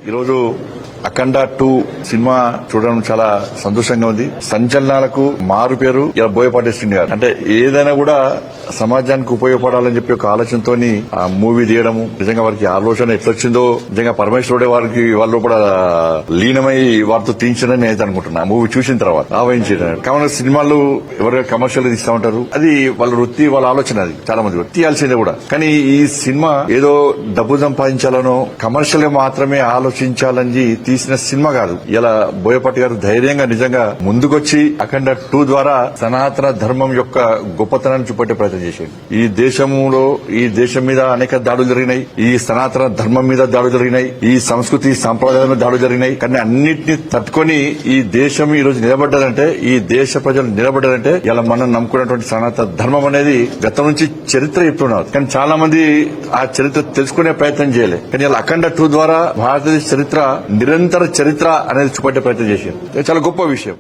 ఈరోజు అఖండ 2 సినిమా చూడడం చాలా సంతోషంగా ఉంది. సంచలనాలకు మారు పేరు ఇలా బోయపాటి శ్రీని గారు. అంటే ఏదైనా కూడా సమాజానికి ఉపయోగపడాలని చెప్పి ఒక ఆలోచనతోని ఆ మూవీ తీయడము, నిజంగా వారికి ఆలోచన ఎట్లొచ్చిందో నిజంగా పరమేశ్వరుడే వారికి వాళ్ళు కూడా లీనమై వారితో తీయించడని నేను అనుకుంటున్నా. ఆ మూవీ చూసిన తర్వాత ఆవహించడం. కావున సినిమాలు ఎవరైనా కమర్షియల్ తీస్తా ఉంటారు, అది వాళ్ళ వృత్తి, వాళ్ళ ఆలోచన. అది చాలా మంది తీయాల్సిందే కూడా. కానీ ఈ సినిమా ఏదో డబ్బు సంపాదించాలనో కమర్షియల్ గా మాత్రమే ఆలోచించాలని తీసిన సినిమా కాదు. ఇలా బోయపాటి గారు ధైర్యంగా నిజంగా ముందుకొచ్చి అఖండ 2 ద్వారా సనాతన ధర్మం యొక్క గొప్పతనాన్ని చూపెట్టే ప్రయత్నం చేశాడు. ఈ దేశంలో ఈ దేశం మీద అనేక దాడులు జరిగినాయి, ఈ సనాతన ధర్మం మీద దాడులు జరిగినాయి, ఈ సంస్కృతి సంప్రదాయం మీద దాడులు జరిగినాయి. కానీ అన్నింటినీ తట్టుకొని ఈ దేశం ఈ రోజు నిలబడ్డదంటే, ఈ దేశ ప్రజలు నిలబడ్డారంటే ఇలా మనం నమ్ముకున్నటువంటి సనాతన ధర్మం అనేది గతం నుంచి చరిత్ర చెప్తున్నారు. కానీ చాలా మంది ఆ చరిత్ర తెలుసుకునే ప్రయత్నం చేయలేదు. కానీ ఇలా అఖండ 2 ద్వారా భారతదేశ చరిత్ర నిరంతర చరిత్ర అనేది చూపెట్టే ప్రయత్నం చేశారు. చాలా గొప్ప విషయం.